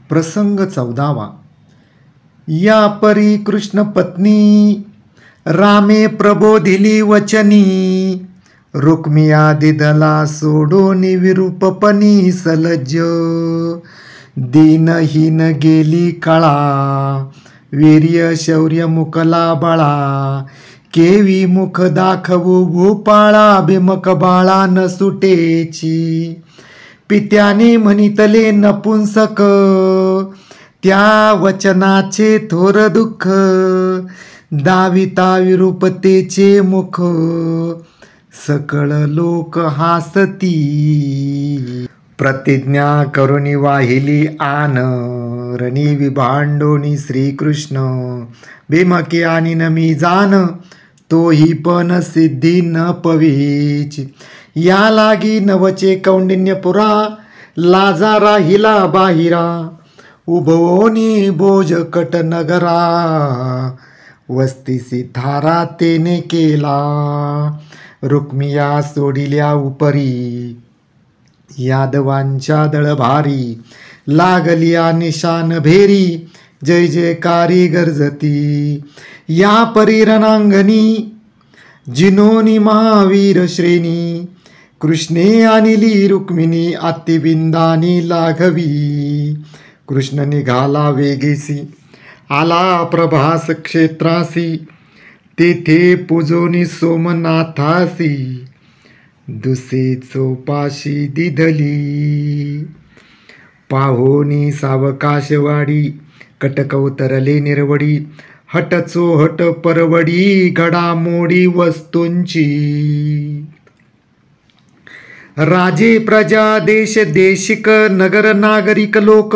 प्रसंग 14. या परी कृष्ण पत्नी रामे प्रबोधिली वचनी, रुक्मिया दिदला सोडून विरूपपणी सलज्ज, दीनहीन गेली कळा, वीर्य शौर्य मुकला बळा, केवी मुख दाखवू भूपाळा, भीमक बाळा न सुटेची, पित्याने म्हणितले नपुंसक, त्या वचनाचे थोर दुःख, दाविता विरूपतेचे मुख, सकळ लोक हासती, प्रतिज्ञा करुणी वाहिली आन, रणी विभांडोनी श्रीकृष्ण, भीमकी आणि नमी जान, तोही पण सिद्धी न पवीच, या लागी नवचे कौंडिन्यपुरा, लाजा राहिला बाहिरा, उभवोनी बोज कट नगरा, वस्तीसी थारा तेने केला, रुक्मिया सोडिल्या उपरी, यादवांच्या दळभारी, लागलिया निशान भेरी, जय जयकारी गर्जती, या परी रणांगणी, जिनोनी महावीर श्रेणी, कृष्णे आणली रुक्मिणी, अतिबिंदानी लाघवी, कृष्ण निघाला वेगेसी, आला प्रभास क्षेत्रासी, तेथे पूजोनी सोमनाथासी, दुसे चोपाशी दिधली, पाहोनी सावकाशवाडी, कटकवतरले निरवडी, हट चोहट परवडी, घडामोडी वस्तूंची, राजे प्रजा देश देशिक, नगर नागरिक लोक,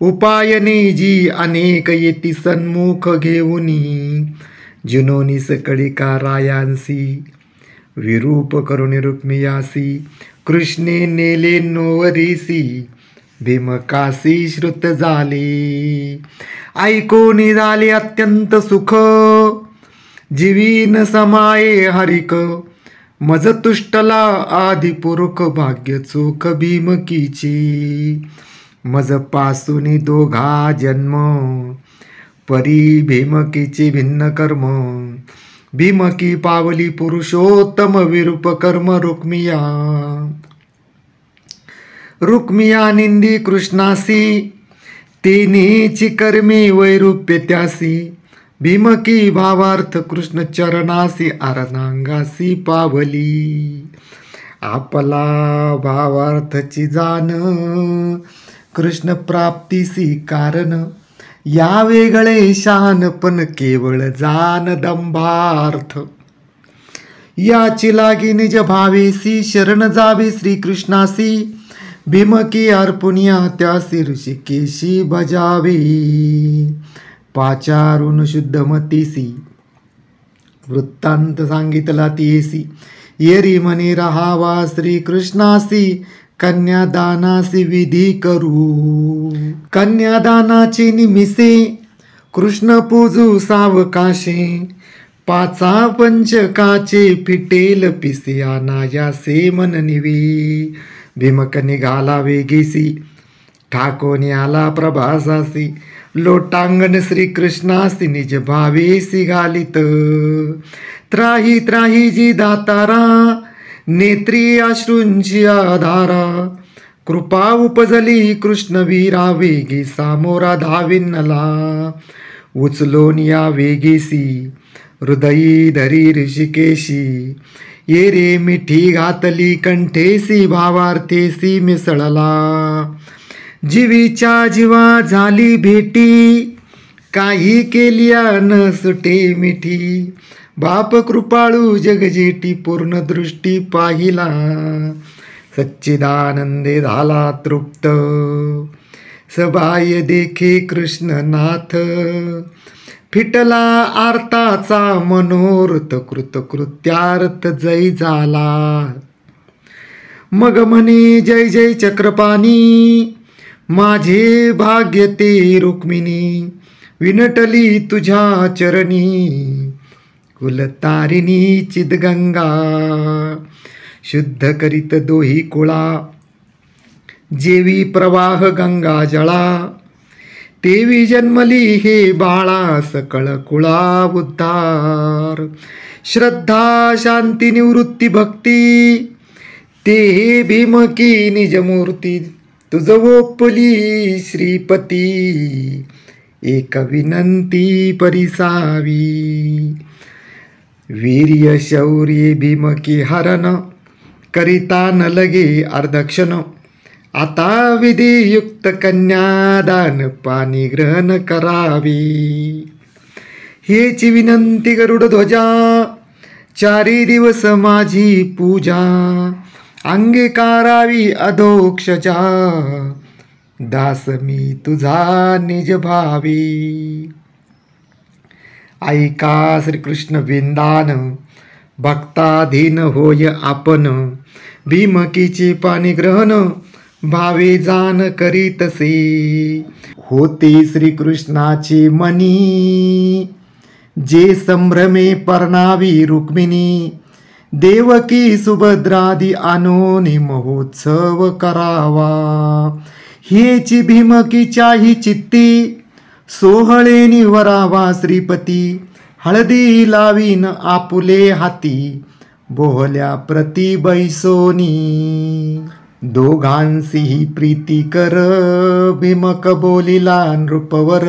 उपायने जी अनेक येती सन्मुख घेऊनी, जिनोनी सकळिका रायांसी, विरूप करुणी रुक्मियासी, कृष्णे नेले नोवरीसी, भीमकासी श्रुत झाले, ऐकोनी झाले अत्यंत सुख, जीवीन समाये हरिक, मज तुष्टला आदिपुरुष, भाग्य चोख भीमकीची, मज पासूनी दोघा जन्म, परी भीमकीचे भिन्न कर्म, भीमकी पावली पुरुषोत्तम, विरूप कर्म रुक्मिया, रुक्मिया निंदी कृष्णासी, तेनेची कर्मे वैरूप्य त्यासी, भीमकी भावार्थ कृष्ण चरणासी, अर्धांगासी पावली, आपला भावार्थची जाण, कृष्ण प्राप्तीसी कारण, या वेगळे शान पण केवळ जान दंभार्थ, याची लागी निज भावेसी, शरण जावे श्रीकृष्णासी, भीमकी अर्पुनिया त्यासी, ऋषिकेशी बजावे, पाचारून शुद्धमतीसी, वृत्तांत सांगितला तीसी, येरी म्हणे राहावा श्रीकृष्णासी, कन्यादानासी विधी करू, कन्यादानाची निमिसे, कृष्ण पूजू सावकाशे, पाचा पंचकाचे फिटेल पिसे, अनायासे मन निवे, भीमक निघाला वेगेसी, ठाकोनी आला प्रभासासी, लोटांगण श्रीकृष्णासी, निज भावेसी घालित, त्राही त्राही जी दातारा, नेत्री अश्रूंची आधारा, कृपा उपजली कृष्णवीरा, वेगी सामोरा धाविन्नला, उचलोन या वेगेसी, हृदयी धरी ऋषिकेशी, ये रे मिठी घातली कंठेसी, भावार्थेसी मिसळला, जीवीच्या जीवा झाली भेटी, काही केलिया न सुटे मिठी, बाप कृपाळू जगजेटी, पूर्ण दृष्टी पाहिला, सच्चिदानंदे झाला तृप्त, सबाय देखे कृष्णनाथ, फिटला आर्ताचा मनोरथ, कृतकृत्यार्थ जय झाला, मग म्हणे जय जय चक्रपाणी, माझे भाग्य ते रुक्मिणी, विनटली तुझ्या चरणी, कुलतारिणी चिदगंगा, शुद्ध करीत दोही कुळा, जेवी प्रवाह गंगा जळा, तेवी जन्मली हे बाळा सकळ कुळा उद्धार. श्रद्धा शांती निवृत्ती भक्ती ते भीमकी निजमूर्ती. तुझ ओपली श्रीपती एक विनंती परिसावी. वीर्य शौर्य भीमकी हरण करिता न लगे अर्धक्षण. आता विधियुक्त कन्यादान पाणी ग्रहण करावी. हेची विनंती गरुड ध्वजा 4 दिवस माझी पूजा. अंगीकारावी अधोक्षजा दास मी तुझा निज भावी. ऐका श्रीकृष्ण विंदान भक्ताधीन होय आपण. भीमकीचे पाणी ग्रहण भावे जाण करीतसे. होते श्रीकृष्णाचे मनी जे संभ्रमे परणावी रुक्मिणी. देवकी सुभद्रादी आणोनी महोत्सव करावा. हेची भीमकीच्याही चित्ती सोहळेनी वरावा श्रीपती. हळदी लावीन आपुले हाती बोहल्या प्रति बैसोनी. दोघांसीही प्रीती कर भीमक बोलिला नृपवर.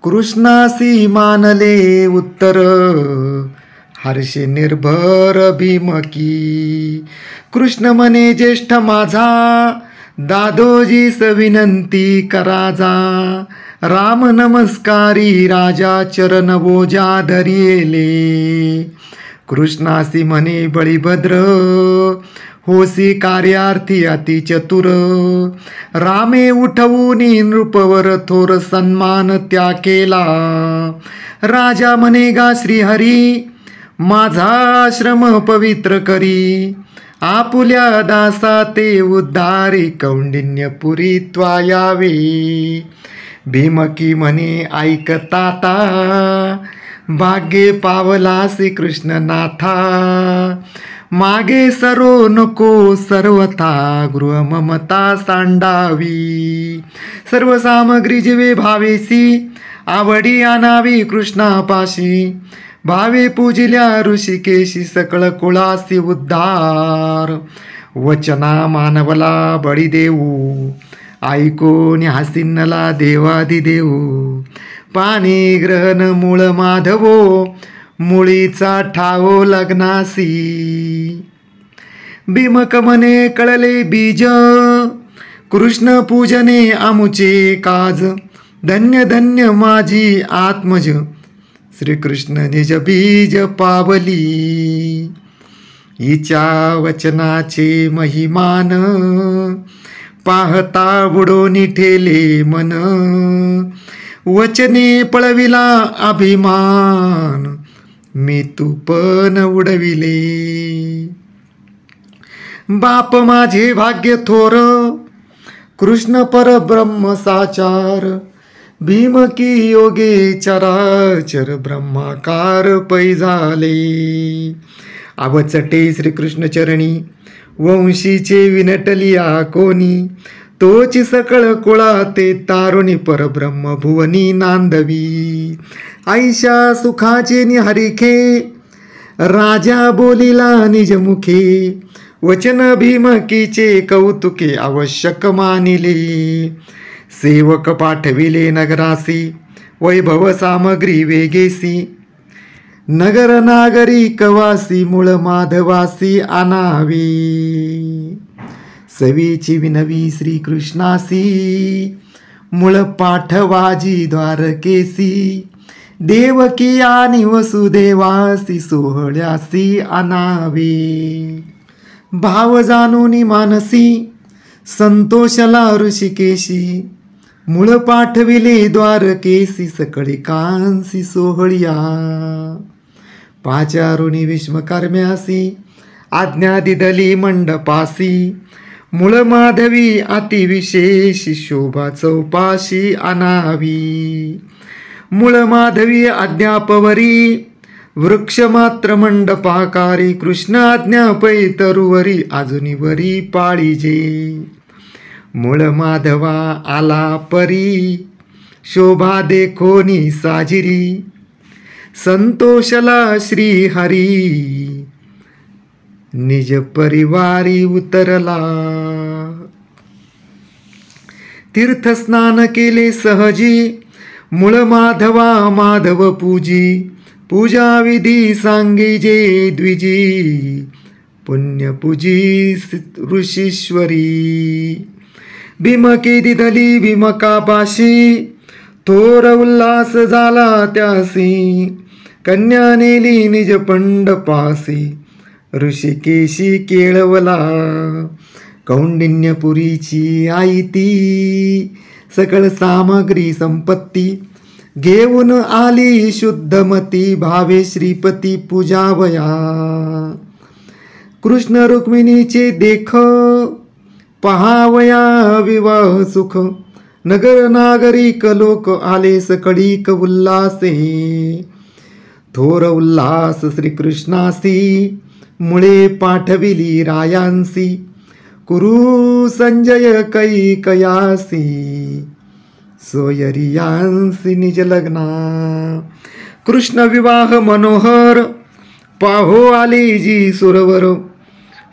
कृष्णासी मानले उत्तर हर्षे निर्भर भीमकी. कृष्ण म्हणे ज्येष्ठ माझा दादोजीस विनंती कराजा. राम नमस्कारी राजा चरण बोजा धरिले. कृष्णासी म्हणे बळीभद्र होसी कार्यार्थी अति चतुर. रामे उठवूनी नृपवर थोर सन्मान त्या केला. राजा म्हणे गा श्रीहरी माझा आश्रम पवित्र करी. आपुल्या दासा ते उद्धारी कौंडिन्यपुरी त्वा यावे. भीमकी म्हणे ऐकताता भाग्ये पावला श्रीकृष्णनाथा. मागे सरो नको सर्वथा गृह ममता सांडावी. सर्व सामग्री जीवे भावेसी आवडी आणावी कृष्णापाशी. भावे पूजिल्या ऋषिकेशी सकळ कुळासी उद्धार. वचना मानवला बळी देऊ ऐकून हसिन्नला देवादिदेऊ. पाणी ग्रहण मूळ माधवो मुळीचा ठावो लग्नासी. भीमक म्हणे कळले बीज कृष्ण पूजने आमुचे काज. धन्य धन्य माझी आत्मज श्रीकृष्ण निज बीज पावली. हिच्या वचनाचे महिमान पाहता बुडोनी ठेले मन. वचने पळविला अभिमान मी तू पण उडविले. बाप माझे भाग्य थोर कृष्ण परब्रह्म साचार. भीमकी योगे चराचर ब्रह्माकार पै झाले. अवचटे श्रीकृष्ण चरणी वंशीचे विनटलिया कोणी. तोची सकळ कुळा ते तारुणी परब्रह्म भुवनी नांदवी. ऐशा सुखाचे निहरिखे राजा बोलिला निजमुखे. वचन भीमकीचे कौतुके आवश्यक मानिले. सेवक पाठविले नगरासी वैभव सामग्री वेगेसी. नगर नागरिक वासी मूळ माधवासी आणावे. सवीची विनवी श्रीकृष्णासी मूळ पाठवाजी द्वारकेसी. देवकी आणि वसुदेवासी सोहळ्यासी आणावे. भाव जाणूनी मानसी संतोषला ऋषिकेशी. मूळ पाठविले द्वारकेसी सकळी कांसी सोहळ्या. पाचारुणी विश्वकर्म्यासी आज्ञा दिदली मंडपासी. मूळ माधवी अतिविशेष शोभा चौपाशी आणावी. मूळ माधवी अद्यापवरी वृक्ष मात्र मंडपाकारी. कृष्ण आज्ञा पै तरुवरी अजुनी वरी पाळीजे. मूळ माधवा आला परी शोभा देखोनी साजिरी, संतोषला श्री हरी, निज परिवारी उतरला. तीर्थस्नान केले सहजी, मूळ माधवा माधव पूजी, पूजा विधी सांगे जे द्विजी, पुण्यपूजी ऋषीश्वरी. भीमके दिधली भीमकापाशी, थोर उल्हास झाला त्यासी, कन्या नेली निज पंडपासी, ऋषिकेशी केळवला. कौंडिन्यपुरीची आई ती, सकळ सामग्री संपत्ती, घेऊन आली शुद्धमती, भावे श्रीपती पूजावया. कृष्ण रुक्मिणीचे देख, पहावया विवाह सुख, नगर नागरिक लोक आले सकळीक उल्हासे. थोर उल्हास श्रीकृष्णासी, मुळे पाठविली रायांसी, कुरु संजय कैकयासी, सोयरियांसी निज लग्ना. कृष्ण विवाह मनोहर, पाहो आले जी सुरवर,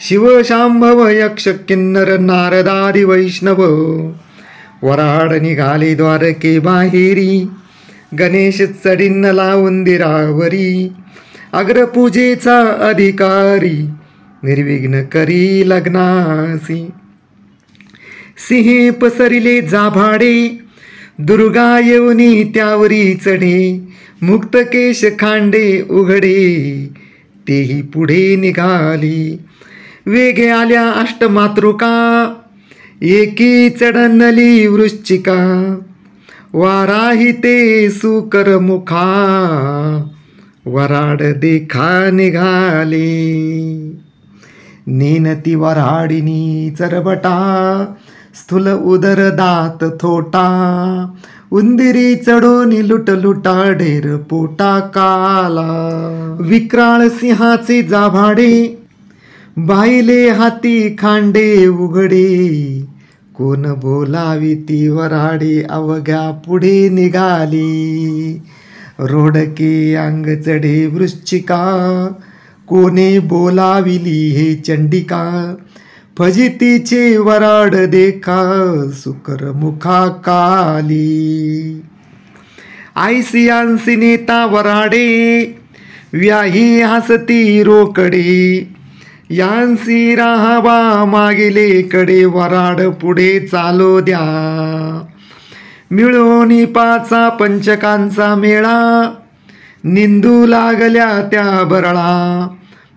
शिव शांभव यक्ष किन्नर नारदादी वैष्णव. वराड निघाले द्वारके बाहेरी, गणेश चढीन उंदिरावरी, अग्रपूजेचा अधिकारी, निर्विघ्न करी लग्नासी. सिंहे पसरिले जाभाडे, दुर्गा येऊनी त्यावरी चढे, मुक्तकेश खांडे उघडे, तेही पुढे निघाली. वेगे आल्या अष्टमातृका, एकी चढनली वृश्चिका, वाराही ते सुकर मुखा, वराड देखा निघाले. नेनती वराडिनी चरबटा, स्थूल उदर दात थोटा, उंदिरी चढोनी लुटलुटा, ढेर पोटा काला. विक्राळ सिंहाचे जाभाडे, बाहिले हाती खांडे उघडे, कोण बोलावी ती वराडे, अवघ्या पुढे निघाली. रोडके अंग चढे वृश्चिका, कोणे बोलाविली हे चंडिका, फजितीचे वराड देखा, सुकर मुखा काली. आयसियांसी नेता वराडे, व्याही हसती रोकडे, यांसी राहावा मागिले कडे, वराड पुढे चालो द्या. मिळून पाचा पंचकांचा मेळा, निंदू लागल्या त्या बरळा,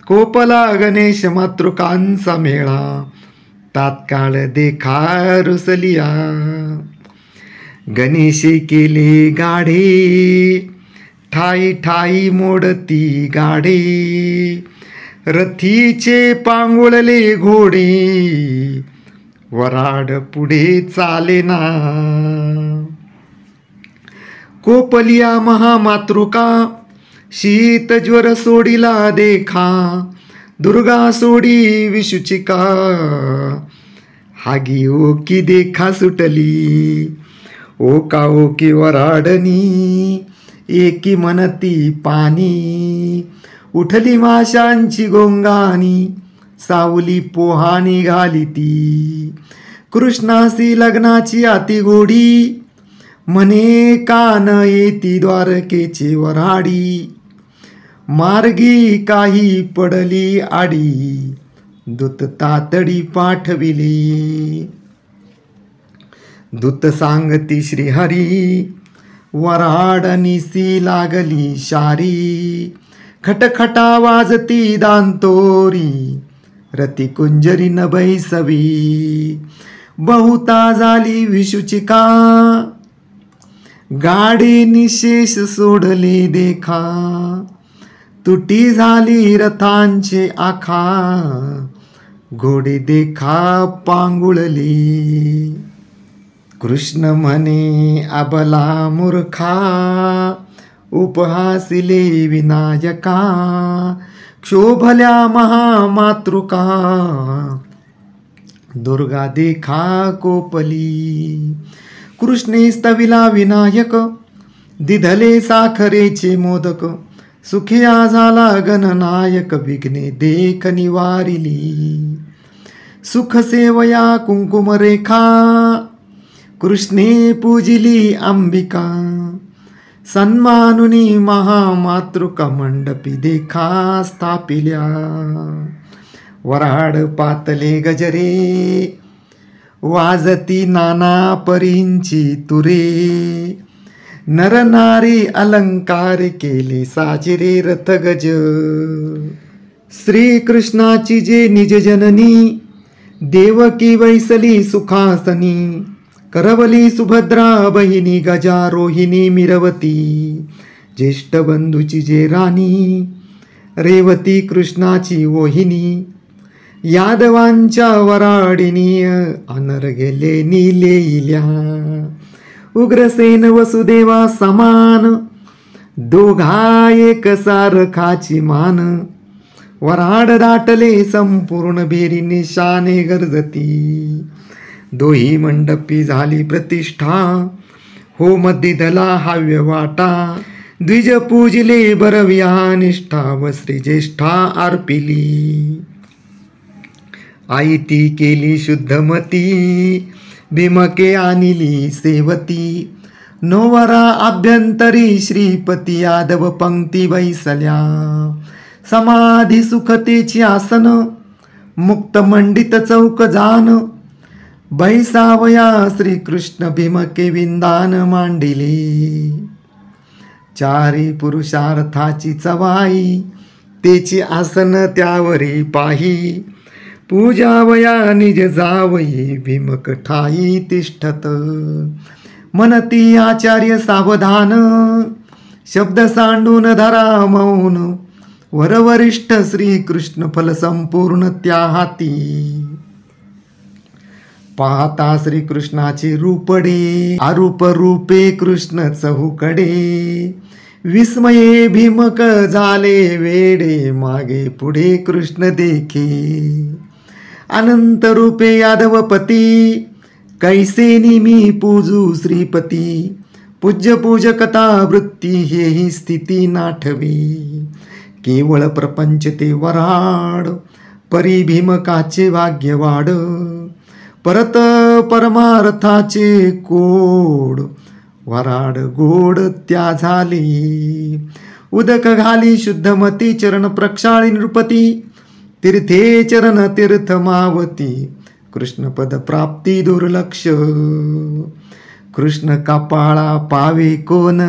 कोपला गणेश मातृकांचा मेळा, तात्काळ देखा रुसलिया. गणेशे केले गाढे, ठाई ठाई मोडती गाडे, रथीचे पांगुळले घोडे, वराड पुढे चालेना. कोपलिया महामातृका, शीत ज्वर सोडिला देखा, दुर्गा सोडी विशुचिका, हागी ओकी देखा सुटली. ओका ओकी वराडनी, एकी मनती पाणी, उठली माशांची गोंगानी, सावली पोहा निघाली ती. कृष्णासी लग्नाची अति गोडी, म्हणे कान येती द्वारकेचे वराडी, मार्गी काही पडली आडी, दूत तातडी पाठविली. दूत सांगती श्रीहरी, वराड निसी लागली शारी, खटखटा वाजती दांतोरी, रती कुंजरी नभै सवी. बहुता झाली विशुचिका, गाडी निशेष सोडले देखा, तुटी झाली रथांचे आखा, घोडे देखा पांगुळली. कृष्ण म्हणे अबला मूर्खा, उपहासिले विनायका, क्षोभल्या महामातृका, दुर्गा देखा कोपली. कृष्णे स्तविला विनायक, दिधले साखरेचे मोदक, सुखिया झाला गणनायक, विघ्ने देख निवारिली. सुख सेवया कुंकुम रेखा, कृष्णे पूजिली अंबिका, सन्मानुनी महामातृका, मंडपी देखा स्थापिल्या. वराड पातले गजरे, वाजती नाना परींची तुरे, नरनारी अलंकार केले साजिरे रथ गज. श्रीकृष्णाची जे निज जननी, देवकी वैसली सुखासनी, करवली सुभद्रा बहिणी, गजारोहिणी मिरवती, ज्येष्ठ बंधूची जे राणी, रेवती कृष्णाची वोहिनी, यादवांच्या वराडिनी, अनर गेले नीलेल्या. उग्रसेन वसुदेवा समान, दोघा एक सारखाची मान, वराड दाटले संपूर्ण बेरी निशाने गरजती. दोही मंडपी झाली प्रतिष्ठा, हो मध्यधला हाव्य वाटा, द्विज पूजले बरव्या निष्ठा, व श्रीज्येष्ठा अर्पिली. आई ती केली शुद्धमती, भीमके आणिली सेवती, नोवरा अभ्यंतरी श्रीपती, यादव पंक्ती बैसल्या. समाधी सुखतेची आसन, मुक्त मंडित चौक जान, बैसावया श्रीकृष्ण भीमके विंदान मांडिले. चारी पुरुषार्थाची चवाई, तेची आसन त्यावरी पाही, पूजावया निज जावई, भीमक ठाई तिष्ठत. मनती आचार्य सावधान, शब्द सांडून धरा मौन, वरवरिष्ठ श्रीकृष्ण फल संपूर्ण त्या हाती. पाहता श्रीकृष्णाचे रूपडे, अरूप रूपे कृष्ण चहूकडे, विस्मये भीमक झाले वेडे, मागे पुढे कृष्ण देखे. अनंत रूपे यादवपती, कैसे निमी पूजू श्रीपती, पूज्य पूजकता वृत्ती, हेही स्थिती नाठवी. केवळ प्रपंच ते वराड, परी भीमकाचे भाग्य वाढ, परत परमार्थाचे कोड, वराड गोड त्या झाली. उदक घाली शुद्धमती, चरण प्रक्षाळी नृपती, तीर्थे चरण तीर्थ मावती, कृष्णपद प्राप्ती दुर्लक्ष. कृष्ण कपाळा पावे कोण,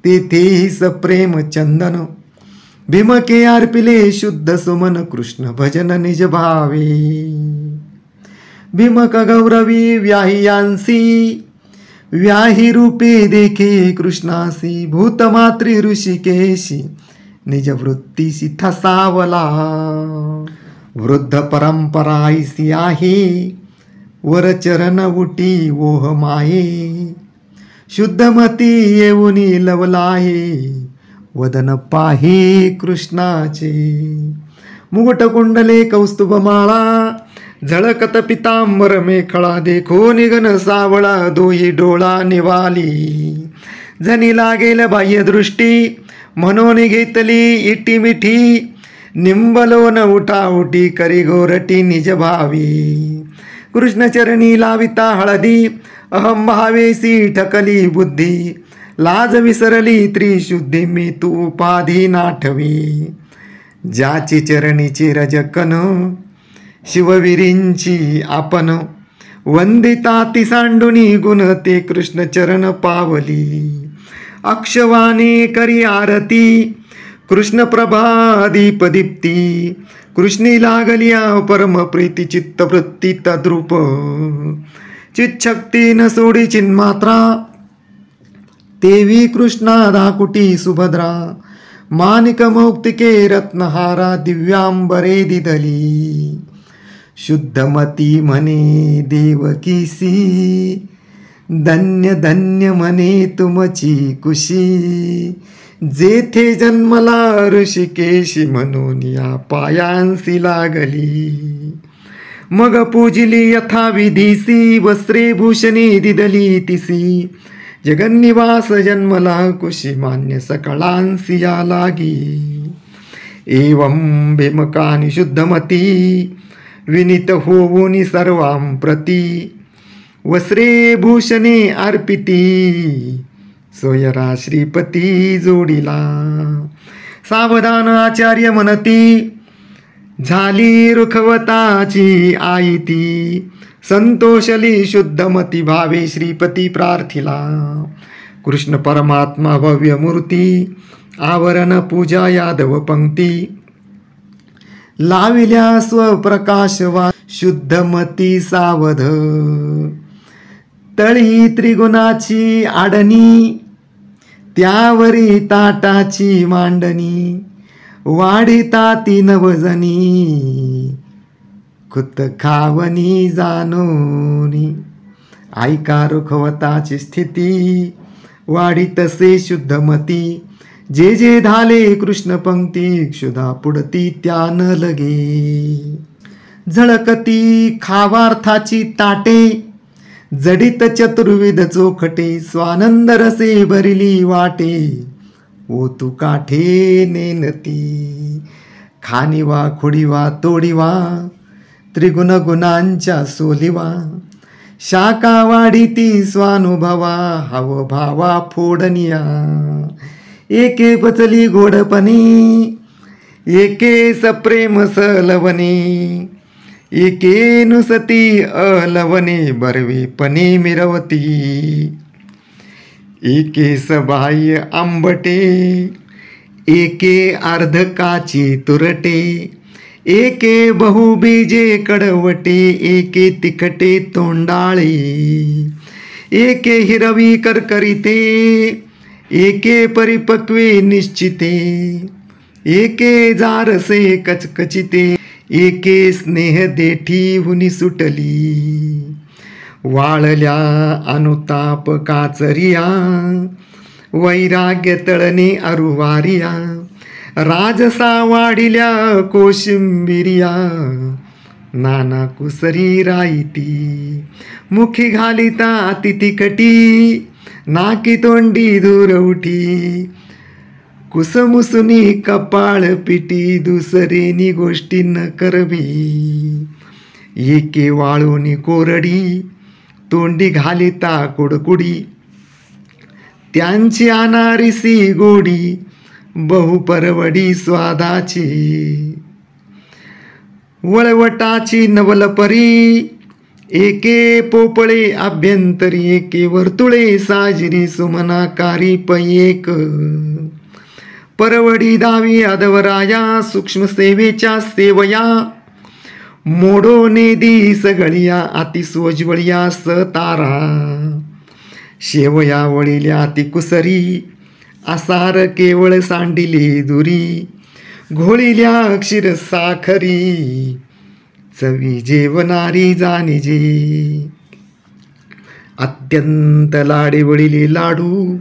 तेथेही सप्रेम चंदन, भीमके अर्पिले शुद्ध सुमन, कृष्ण भजन निज भावे. भीमक गौरवी व्याहियांसी, व्याही रूपे देखे कृष्णासी, भूतमात्री ऋषिकेशी, निज वृत्तीशी ठसावला. वृद्ध परंपराईसी आहे, वर चरण उटी ओह माये, शुद्धमती येऊनी लवलाहे, वदन पाहे कृष्णाचे. मुकुट कुंडले कौस्तुभ माळा, झळकत पितांबर मेखळा, देखो निगन सावळा, दोही डोळा निवाली. जनी लागेल बाह्य दृष्टी, म्हणून घेतली इटी मिठी, निंबलोन उठा उठी, करी गोरटी निज भावी. कृष्णचरणी लाविता हळदी, अहम भावेसी ठकली बुद्धी, लाज विसरली त्रिशुद्धी, मी तू उपाधी नाठवी. ज्याची चरणीची रजकन, शिववीरींची आपण, वंदिता ती सांडुनी गुण, ते कृष्ण चरण पावली. अक्षवाने करी आरती, कृष्ण प्रभा दीप दीप्ती, कृष्णी लागलिया परम प्रीती, चित्तवृत्ती तद्रूप. चिच्छक्ती न सोडी चिन्मात्रा, तेवी कृष्णा दाकुटी सुभद्रा, मानिक मौक्तिके रत्नहारा, दिव्यांबरे दिदली. शुद्धमती म्हणे देवकीसी, धन्य धन्य म्हणे तुमची कुशी, जेथे जन्मला ऋषिकेशी, म्हणून या पायांसी लागली. मग पूजिली यथाविधीसी, वस्त्रे भूषणे दिदली तिसी. जगन्निवास जन्मला कुशी, मान्य सकळांसी या लागी. एवं भीमकानि शुद्धमती, विनीत होऊनी सर्वां प्रती. वस्त्रे भूषणे अर्पिती, सोयरा श्रीपती जोडीला. सावधान आचार्य म्हणती, झाली रुखवताची आयती. संतोषली शुद्धमती, भावे श्रीपती प्रार्थिला. कृष्ण परमात्मा भव्य मूर्ती, आवरण पूजा यादव पंक्ती. लाविल्या स्वप्रकाशवा, शुद्धमती सावध. तळी त्रिगुणाची आडणी, त्यावरी ताटाची मांडणी. वाढिता ती नवजनी, खुत खावनी जानोनी. ऐका रुखवताची स्थिती, वाढीतसे शुद्धमती. जे जे धाले कृष्ण पंक्ती, क्षुधा पुढती त्यान लगे. झळकती खावार्थाची ताटे, जडित चतुर्विध चोखटे. स्वानंद रसे भरिली वाटे, ओ तू काठे नेनती. खानिवा खुडिवा तोडिवा, त्रिगुण गुणांच्या सोलिवा. शाखा वाढीती स्वानुभवा, हव भावा फोडनिया. एके पचली गोडपणी, एके सप्रेम सलवणे. एके नुसती अलवणे, बरवेपणे मिरवती. एके सबाह्य आंबटे, एके अर्धकाची तुरटे. एके बहुबीजे कडवटे, एके तिखटे तोंडाळे. एके हिरवी करकरीते, एके परिपक्वे निश्चिते. एके जारसे कचकचिते, एके स्नेह देठी हुनी सुटली. वाळल्या अनुताप काचरिया, वैराग्य तळणे अरुवारिया. राजसा वाढिल्या कोशिंबिरिया, नाना कुसरी राईती. मुखी घालिता तितिकटी, नाकी तोंडी दूर उठी. कुसमुसुनी कपाळ पिटी, दुसरेनी गोष्टी न करवी. एके वाळूनी कोरडी, तोंडी घालिता कुडकुडी. त्यांची अनारिसी गोडी, बहुपरवडी स्वादाची. वळवटाची नवलपरी, एके पोपळे अभ्यंतरी. एके वर्तुळे साजिरी, सुमनाकारी पैयेक. परवडी दावी अधवराया, सूक्ष्म सेवेच्या सेवया. मोडो नेदी सगळिया, अति सोज्वळिया सतारा. शेवया वळिल्या ती कुसरी, आसार केवळ सांडिले दुरी. घोळिल्या क्षीर साखरी, चवी जेवणारी जाणीजे. अत्यंत लाडे वळिले लाडू,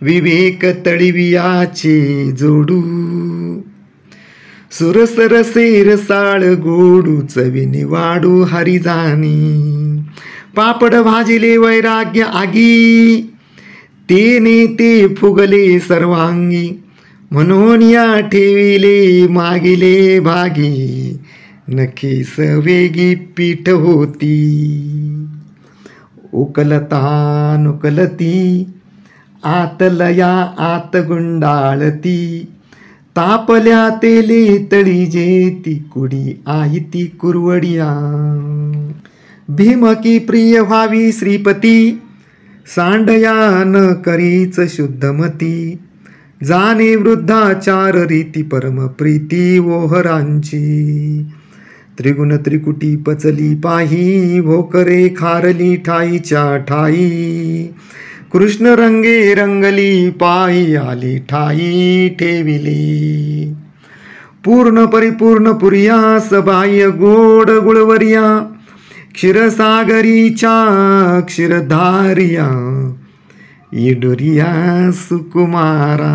विवेक तळिवियाचे जोडू. सुरसरसे रसाळ गोडू, चविने वाडू हरिजानी. पापड भाजिले वैराग्य आगी, तेने ते फुगले सर्वांगी. म्हणून या ठेविले मागिले भागी, नखे सवेगी पीठ होती. उकलता नुकलती, आतलया आत गुंडाळती. तापल्या तेले तळी जेती, कुडी आहे ती कुरवडिया. भीमकी प्रिय व्हावी श्रीपती, सांडया न करीच शुद्धमती. जाणे वृद्धाचार रीती, परम प्रीती ओहरांची. त्रिगुण त्रिकुटी पचली पाही, भोकरे खारली ठाईच्या ठाई. कृष्ण रंगे रंगली पायी, आली ठाई ठेविली. पूर्ण परिपूर्ण पुरिया, सबाह्य गोड गुळवरिया. क्षीरसागरीच्या क्षीरधारिया, इडुरिया सुकुमारा.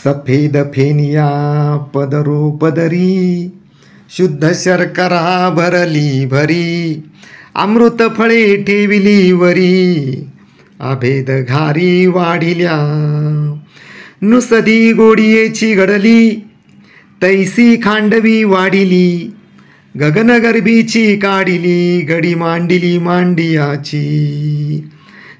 सफेद फेनिया पदरो पदरी, शुद्ध शर्करा भरली भरी, अमृत फळे ठेविली वरी, अभेद घारी वाढिल्या, नुसदी गोडियेची घडली, तैसी खांडवी वाढिली, गगनगर्भीची काढिली, गडी मांडिली मांडियाची,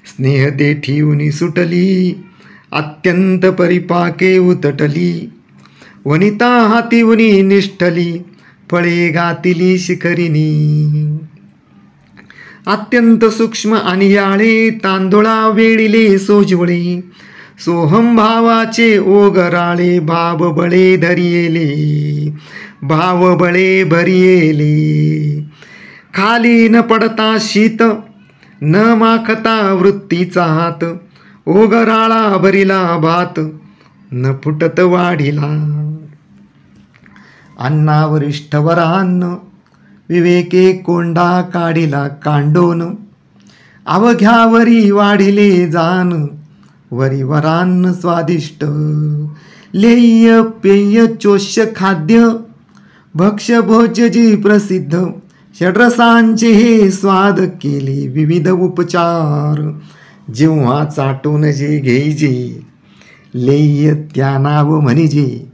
स्नेह देठीउनी सुटली, अत्यंत परिपाके उतटली, वनिता हातीउनी निष्ठली, फळे घातिली शिखरिणी, अत्यंत सूक्ष्म आणि याळे, तांदुळा वेळिले सोजवळे, सोहम भावाचे ओगराळे, भाव बळे धरियेले, भाव बळे भरियेले, खाली न पडता शीत, न माखता वृत्तीचा हात, ओगराळा भरिला भात, न फुटत वाढिला, अन्नावरिष्ठ वरान्न, विवेके कोंडा काढिला कांडोन, अवघ्यावरी वाढिले जान, वरी वरान्न स्वादिष्ट, लेह्य पेय चोष्य खाद्य, भक्ष्य भोज्य जी प्रसिद्ध, षड्रसांचे हे स्वाद केले विविध उपचार, जेव्हा चाटून जे घेईजे, लेह्य त्या नाव म्हणिजे,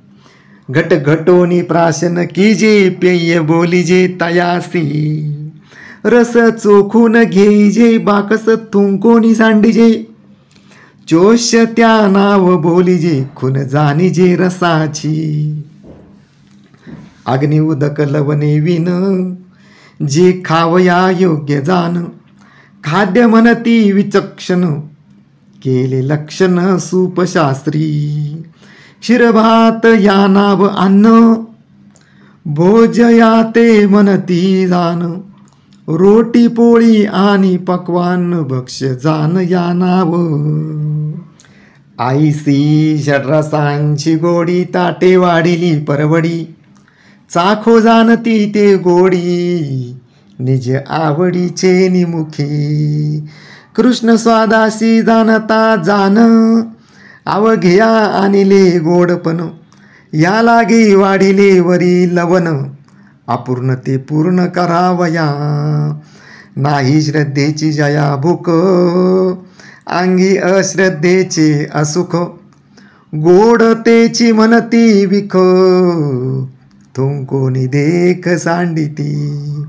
घट घटोनी प्राशन कीजे, पेय बोलिजे तयासी, रस चोखून घेईजे, बाकस थुंकोनी सांडिजे, चोष्य त्या नाव बोलिजे, खून जाणिजे रसाची, अग्नि उदक लवणे विन, जे खावया योग्य जान, खाद्य म्हणती विचक्षण, केले लक्षण सूपशास्त्री, क्षीरभात या नाव अन्न, भोजया ते म्हणती जान, रोटी पोळी आणि पक्वान, भक्ष्य जान या नाव, आईसी षड्रसांची गोडी, ताटे वाढिली परवडी, चाखो जाणती ते गोडी, निज आवडीचे निमुखी, कृष्ण स्वादासी जाणता जान, अवघ्या आणिले गोडपण, या लागी वाढिले वरी लवण, अपूर्ण ते पूर्ण करावया, नाही श्रद्धेची जया भूक, अंगी अश्रद्धेचे असुख, गोडतेची म्हणती विख, थुंकोनी देख सांडिती,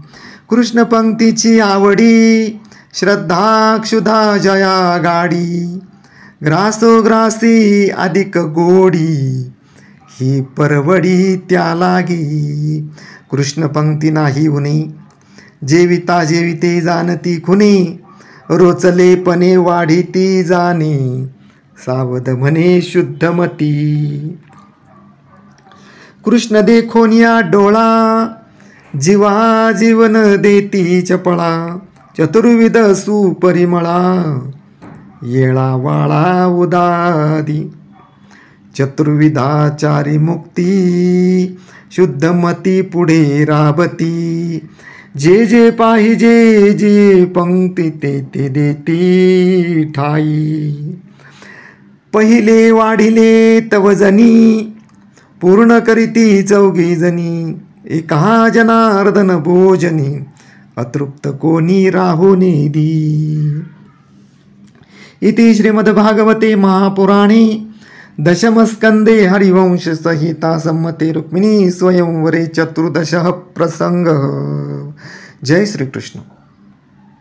कृष्ण पंक्तीची आवडी, श्रद्धा क्षुधा जया गाडी, ग्रासोग्रासी अधिक गोडी, ही परवडी त्या लागी, कृष्ण पंक्ती नाही उनी, जेविता जेविते जाणती खुनी, रोचलेपणे वाढीती जाणे, सावध म्हणे शुद्धमती, कृष्ण देखोनिया डोळा, जीवा जीवन देती चपळा, चतुर्विध सुपरिमळा, येळा वाळा उदादी, चतुर्विधाचारी मुक्ती, शुद्धमती पुढे राबती, जे जे पाहिजे जे पंक्ती ते ते देती ठाई, पहिले वाढिले तवजनी, पूर्ण करीती चौघी जणी, एका जनार्दन भोजनी, अतृप्त कोणी राहुनी दी. इति श्रीमद्भागवते महापुराणे दशमस्कंदे हरिवंश संहिता सम्मते रुक्मिणी स्वयंवरे चतुर्दशः प्रसंगः. जय श्री कृष्ण.